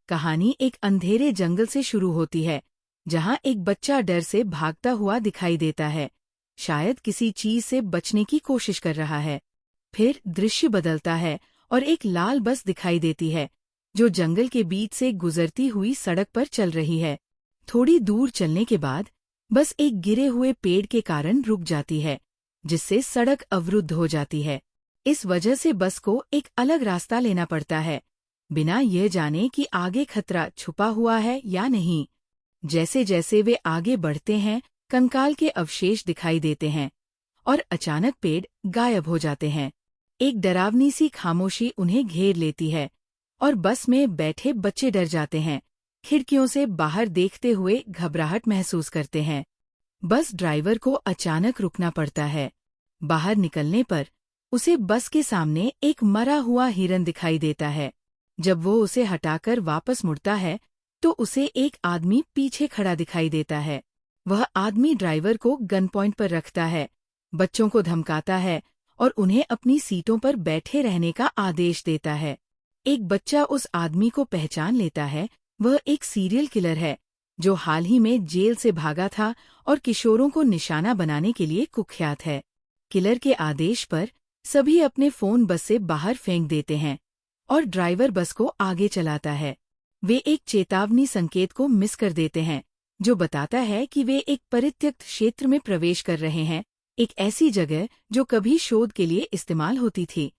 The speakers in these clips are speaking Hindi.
कहानी एक अंधेरे जंगल से शुरू होती है, जहां एक बच्चा डर से भागता हुआ दिखाई देता है, शायद किसी चीज से बचने की कोशिश कर रहा है। फिर दृश्य बदलता है और एक लाल बस दिखाई देती है, जो जंगल के बीच से गुजरती हुई सड़क पर चल रही है। थोड़ी दूर चलने के बाद बस एक गिरे हुए पेड़ के कारण रुक जाती है, जिससे सड़क अवरुद्ध हो जाती है। इस वजह से बस को एक अलग रास्ता लेना पड़ता है, बिना यह जाने कि आगे खतरा छुपा हुआ है या नहीं। जैसे जैसे वे आगे बढ़ते हैं, कंकाल के अवशेष दिखाई देते हैं और अचानक पेड़ गायब हो जाते हैं। एक डरावनी सी खामोशी उन्हें घेर लेती है और बस में बैठे बच्चे डर जाते हैं, खिड़कियों से बाहर देखते हुए घबराहट महसूस करते हैं। बस ड्राइवर को अचानक रुकना पड़ता है। बाहर निकलने पर उसे बस के सामने एक मरा हुआ हिरन दिखाई देता है। जब वो उसे हटाकर वापस मुड़ता है तो उसे एक आदमी पीछे खड़ा दिखाई देता है। वह आदमी ड्राइवर को गन पॉइंट पर रखता है, बच्चों को धमकाता है और उन्हें अपनी सीटों पर बैठे रहने का आदेश देता है। एक बच्चा उस आदमी को पहचान लेता है। वह एक सीरियल किलर है, जो हाल ही में जेल से भागा था और किशोरों को निशाना बनाने के लिए कुख्यात है। किलर के आदेश पर सभी अपने फोन बस से बाहर फेंक देते हैं और ड्राइवर बस को आगे चलाता है। वे एक चेतावनी संकेत को मिस कर देते हैं, जो बताता है कि वे एक परित्यक्त क्षेत्र में प्रवेश कर रहे हैं, एक ऐसी जगह जो कभी शोध के लिए इस्तेमाल होती थी,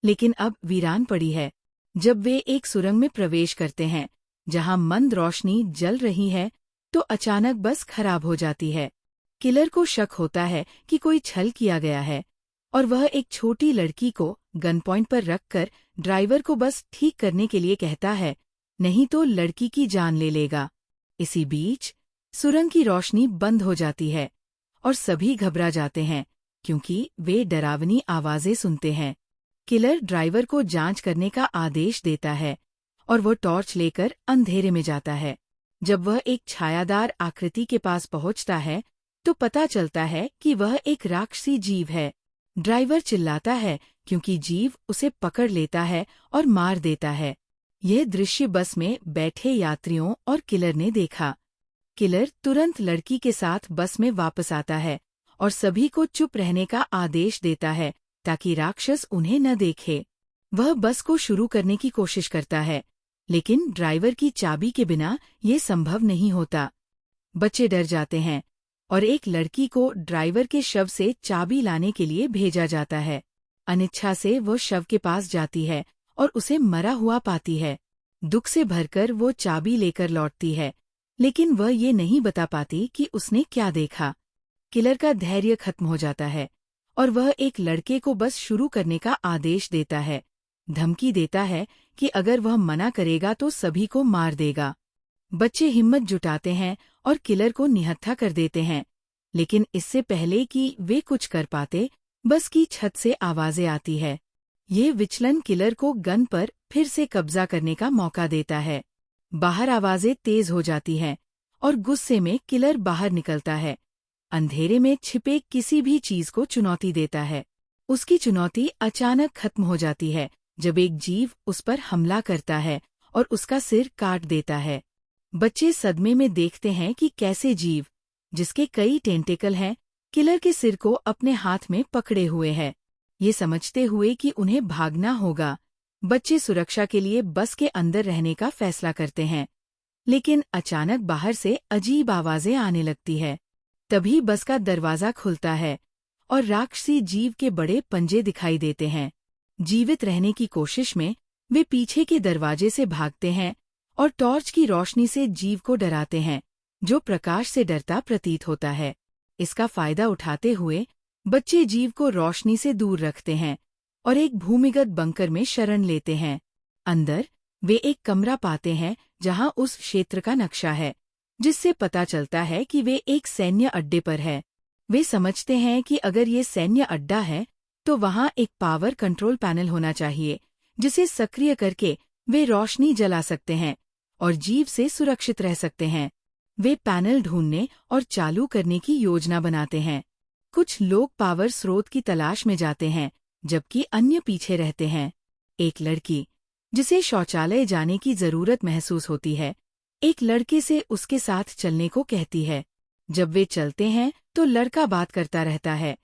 लेकिन अब वीरान पड़ी है। जब वे एक सुरंग में प्रवेश करते हैं, जहां मंद रोशनी जल रही है, तो अचानक बस खराब हो जाती है। किलर को शक होता है कि कोई छल किया गया है और वह एक छोटी लड़की को गन पॉइंट पर रखकर ड्राइवर को बस ठीक करने के लिए कहता है, नहीं तो लड़की की जान ले लेगा। इसी बीच सुरंग की रोशनी बंद हो जाती है और सभी घबरा जाते हैं, क्योंकि वे डरावनी आवाजें सुनते हैं। किलर ड्राइवर को जांच करने का आदेश देता है और वह टॉर्च लेकर अंधेरे में जाता है। जब वह एक छायादार आकृति के पास पहुंचता है तो पता चलता है कि वह एक राक्षसी जीव है। ड्राइवर चिल्लाता है क्योंकि जीव उसे पकड़ लेता है और मार देता है। यह दृश्य बस में बैठे यात्रियों और किलर ने देखा। किलर तुरंत लड़की के साथ बस में वापस आता है और सभी को चुप रहने का आदेश देता है ताकि राक्षस उन्हें न देखे। वह बस को शुरू करने की कोशिश करता है, लेकिन ड्राइवर की चाबी के बिना ये संभव नहीं होता। बच्चे डर जाते हैं और एक लड़की को ड्राइवर के शव से चाबी लाने के लिए भेजा जाता है। अनिच्छा से वो शव के पास जाती है और उसे मरा हुआ पाती है। दुख से भरकर वो चाबी लेकर लौटती है, लेकिन वह ये नहीं बता पाती कि उसने क्या देखा। किलर का धैर्य खत्म हो जाता है और वह एक लड़के को बस शुरू करने का आदेश देता है, धमकी देता है कि अगर वह मना करेगा तो सभी को मार देगा। बच्चे हिम्मत जुटाते हैं और किलर को निहत्था कर देते हैं, लेकिन इससे पहले कि वे कुछ कर पाते, बस की छत से आवाजें आती है। ये विचलन किलर को गन पर फिर से कब्जा करने का मौका देता है। बाहर आवाजें तेज हो जाती हैं और गुस्से में किलर बाहर निकलता है। अंधेरे में छिपे किसी भी चीज को चुनौती देता है। उसकी चुनौती अचानक खत्म हो जाती है जब एक जीव उस पर हमला करता है और उसका सिर काट देता है। बच्चे सदमे में देखते हैं कि कैसे जीव, जिसके कई टेंटेकल हैं, किलर के सिर को अपने हाथ में पकड़े हुए है। ये समझते हुए कि उन्हें भागना होगा, बच्चे सुरक्षा के लिए बस के अंदर रहने का फैसला करते हैं। लेकिन अचानक बाहर से अजीब आवाजें आने लगती है। तभी बस का दरवाजा खुलता है और राक्षसी जीव के बड़े पंजे दिखाई देते हैं। जीवित रहने की कोशिश में वे पीछे के दरवाजे से भागते हैं और टॉर्च की रोशनी से जीव को डराते हैं, जो प्रकाश से डरता प्रतीत होता है। इसका फायदा उठाते हुए बच्चे जीव को रोशनी से दूर रखते हैं और एक भूमिगत बंकर में शरण लेते हैं। अंदर वे एक कमरा पाते हैं जहां उस क्षेत्र का नक्शा है, जिससे पता चलता है कि वे एक सैन्य अड्डे पर है। वे समझते हैं कि अगर ये सैन्य अड्डा है तो वहां एक पावर कंट्रोल पैनल होना चाहिए, जिसे सक्रिय करके वे रोशनी जला सकते हैं और जीव से सुरक्षित रह सकते हैं। वे पैनल ढूंढने और चालू करने की योजना बनाते हैं। कुछ लोग पावर स्रोत की तलाश में जाते हैं, जबकि अन्य पीछे रहते हैं। एक लड़की, जिसे शौचालय जाने की जरूरत महसूस होती है, एक लड़के से उसके साथ चलने को कहती है। जब वे चलते हैं तो लड़का बात करता रहता है,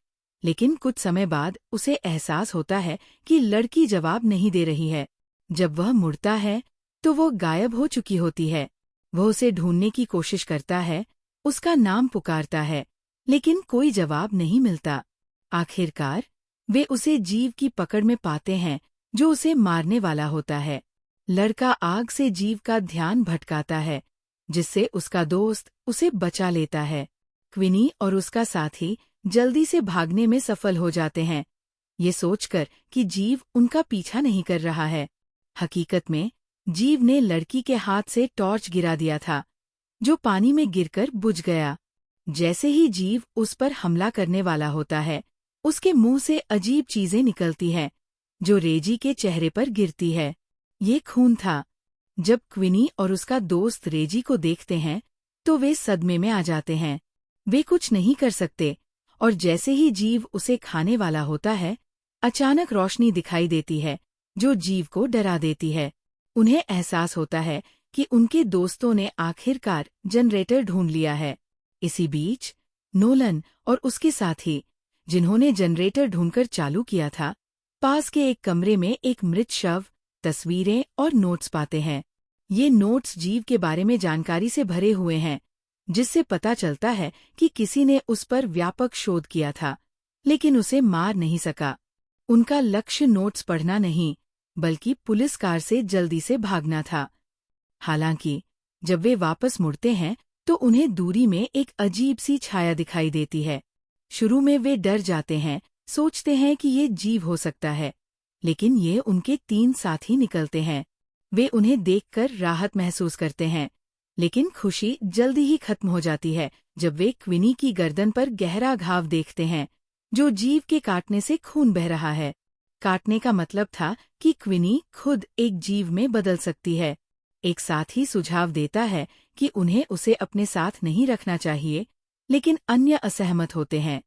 लेकिन कुछ समय बाद उसे एहसास होता है कि लड़की जवाब नहीं दे रही है। जब वह मुड़ता है तो वो गायब हो चुकी होती है। वह उसे ढूंढने की कोशिश करता है, उसका नाम पुकारता है, लेकिन कोई जवाब नहीं मिलता। आखिरकार वे उसे जीव की पकड़ में पाते हैं, जो उसे मारने वाला होता है। लड़का आग से जीव का ध्यान भटकाता है, जिससे उसका दोस्त उसे बचा लेता है। क्विनी और उसका साथी जल्दी से भागने में सफल हो जाते हैं, ये सोचकर कि जीव उनका पीछा नहीं कर रहा है। हकीकत में जीव ने लड़की के हाथ से टॉर्च गिरा दिया था, जो पानी में गिरकर बुझ गया। जैसे ही जीव उस पर हमला करने वाला होता है, उसके मुंह से अजीब चीजें निकलती हैं, जो रेजी के चेहरे पर गिरती है। ये खून था। जब क्विनी और उसका दोस्त रेजी को देखते हैं तो वे सदमे में आ जाते हैं। वे कुछ नहीं कर सकते, और जैसे ही जीव उसे खाने वाला होता है, अचानक रोशनी दिखाई देती है, जो जीव को डरा देती है। उन्हें एहसास होता है कि उनके दोस्तों ने आखिरकार जनरेटर ढूंढ लिया है। इसी बीच नोलन और उसके साथी, जिन्होंने जनरेटर ढूंढकर चालू किया था, पास के एक कमरे में एक मृत शव, तस्वीरें और नोट्स पाते हैं। ये नोट्स जीव के बारे में जानकारी से भरे हुए हैं, जिससे पता चलता है कि किसी ने उस पर व्यापक शोध किया था, लेकिन उसे मार नहीं सका। उनका लक्ष्य नोट्स पढ़ना नहीं, बल्कि पुलिस कार से जल्दी से भागना था। हालांकि जब वे वापस मुड़ते हैं तो उन्हें दूरी में एक अजीब सी छाया दिखाई देती है। शुरू में वे डर जाते हैं, सोचते हैं कि ये जीव हो सकता है, लेकिन ये उनके 3 साथी निकलते हैं। वे उन्हें देखकर राहत महसूस करते हैं, लेकिन खुशी जल्दी ही खत्म हो जाती है जब वे क्विनी की गर्दन पर गहरा घाव देखते हैं, जो जीव के काटने से खून बह रहा है। काटने का मतलब था कि क्विनी खुद एक जीव में बदल सकती है। एक साथी सुझाव देता है कि उन्हें उसे अपने साथ नहीं रखना चाहिए, लेकिन अन्य असहमत होते हैं।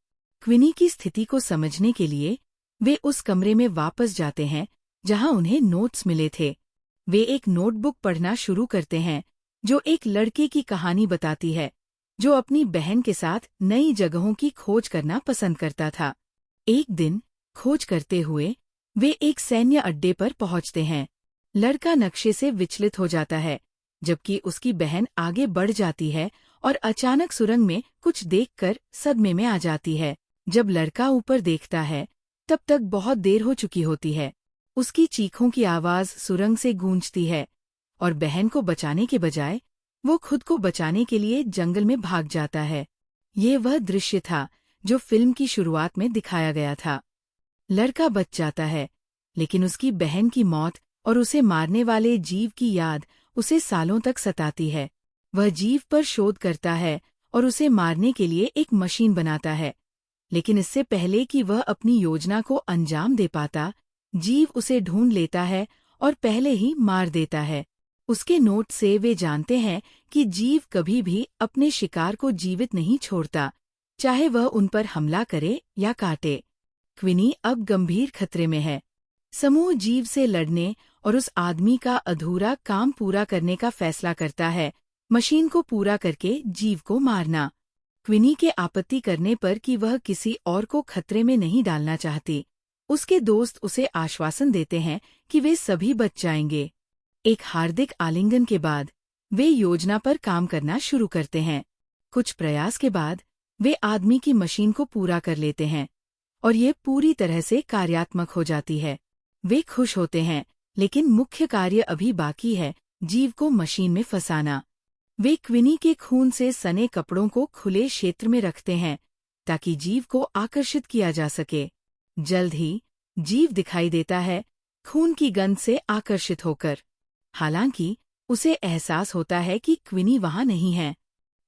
क्विनी की स्थिति को समझने के लिए वे उस कमरे में वापस जाते हैं जहां उन्हें नोट्स मिले थे। वे एक नोटबुक पढ़ना शुरू करते हैं, जो एक लड़के की कहानी बताती है, जो अपनी बहन के साथ नई जगहों की खोज करना पसंद करता था। एक दिन खोज करते हुए वे एक सैन्य अड्डे पर पहुंचते हैं। लड़का नक्शे से विचलित हो जाता है, जबकि उसकी बहन आगे बढ़ जाती है और अचानक सुरंग में कुछ देखकर सदमे में आ जाती है। जब लड़का ऊपर देखता है, तब तक बहुत देर हो चुकी होती है। उसकी चीखों की आवाज सुरंग से गूंजती है, और बहन को बचाने के बजाय वो खुद को बचाने के लिए जंगल में भाग जाता है। ये वह दृश्य था जो फिल्म की शुरुआत में दिखाया गया था। लड़का बच जाता है, लेकिन उसकी बहन की मौत और उसे मारने वाले जीव की याद उसे सालों तक सताती है। वह जीव पर शोध करता है और उसे मारने के लिए एक मशीन बनाता है, लेकिन इससे पहले कि वह अपनी योजना को अंजाम दे पाता, जीव उसे ढूंढ लेता है और पहले ही मार देता है। उसके नोट से वे जानते हैं कि जीव कभी भी अपने शिकार को जीवित नहीं छोड़ता, चाहे वह उन पर हमला करे या काटे। क्विनी अब गंभीर खतरे में है। समूह जीव से लड़ने और उस आदमी का अधूरा काम पूरा करने का फैसला करता है, मशीन को पूरा करके जीव को मारना। क्विनी के आपत्ति करने पर कि वह किसी और को खतरे में नहीं डालना चाहती, उसके दोस्त उसे आश्वासन देते हैं कि वे सभी बच जाएंगे। एक हार्दिक आलिंगन के बाद वे योजना पर काम करना शुरू करते हैं। कुछ प्रयास के बाद वे आदमी की मशीन को पूरा कर लेते हैं, और ये पूरी तरह से कार्यात्मक हो जाती है। वे खुश होते हैं, लेकिन मुख्य कार्य अभी बाकी है, जीव को मशीन में फंसाना। वे क्विनी के खून से सने कपड़ों को खुले क्षेत्र में रखते हैं, ताकि जीव को आकर्षित किया जा सके। जल्द ही जीव दिखाई देता है, खून की गंध से आकर्षित होकर। हालांकि उसे एहसास होता है कि क्विनी वहां नहीं है।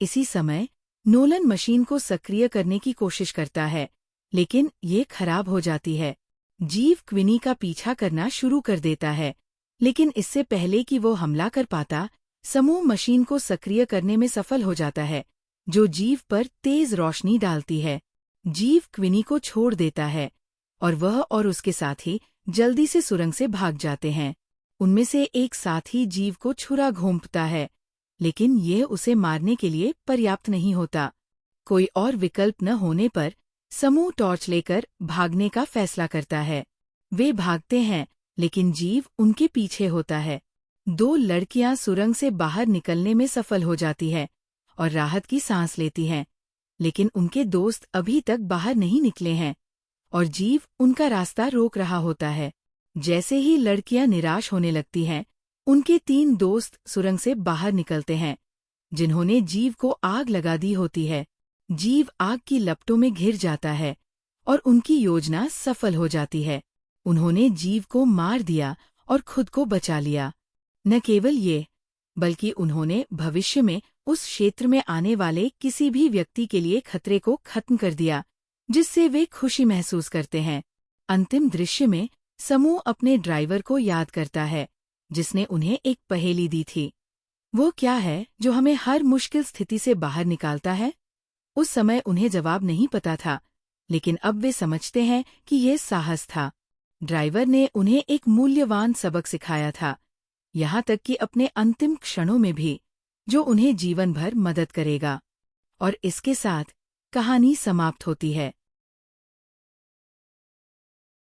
इसी समय नोलन मशीन को सक्रिय करने की कोशिश करता है, लेकिन ये खराब हो जाती है। जीव क्विनी का पीछा करना शुरू कर देता है, लेकिन इससे पहले कि वो हमला कर पाता, समूह मशीन को सक्रिय करने में सफल हो जाता है, जो जीव पर तेज रोशनी डालती है। जीव क्विनी को छोड़ देता है, और वह और उसके साथी जल्दी से सुरंग से भाग जाते हैं। उनमें से एक साथी जीव को छुरा घोंपता है, लेकिन यह उसे मारने के लिए पर्याप्त नहीं होता। कोई और विकल्प न होने पर समूह टॉर्च लेकर भागने का फैसला करता है। वे भागते हैं, लेकिन जीव उनके पीछे होता है। 2 लड़कियां सुरंग से बाहर निकलने में सफल हो जाती है और राहत की सांस लेती हैं, लेकिन उनके दोस्त अभी तक बाहर नहीं निकले हैं और जीव उनका रास्ता रोक रहा होता है। जैसे ही लड़कियां निराश होने लगती हैं, उनके 3 दोस्त सुरंग से बाहर निकलते हैं, जिन्होंने जीव को आग लगा दी होती है। जीव आग की लपटों में घिर जाता है और उनकी योजना सफल हो जाती है। उन्होंने जीव को मार दिया और खुद को बचा लिया। न केवल ये, बल्कि उन्होंने भविष्य में उस क्षेत्र में आने वाले किसी भी व्यक्ति के लिए खतरे को खत्म कर दिया, जिससे वे खुशी महसूस करते हैं। अंतिम दृश्य में समूह अपने ड्राइवर को याद करता है, जिसने उन्हें एक पहेली दी थी। वो क्या है जो हमें हर मुश्किल स्थिति से बाहर निकालता है? उस समय उन्हें जवाब नहीं पता था, लेकिन अब वे समझते हैं कि यह साहस था। ड्राइवर ने उन्हें एक मूल्यवान सबक सिखाया था, यहाँ तक कि अपने अंतिम क्षणों में भी, जो उन्हें जीवन भर मदद करेगा। और इसके साथ कहानी समाप्त होती है।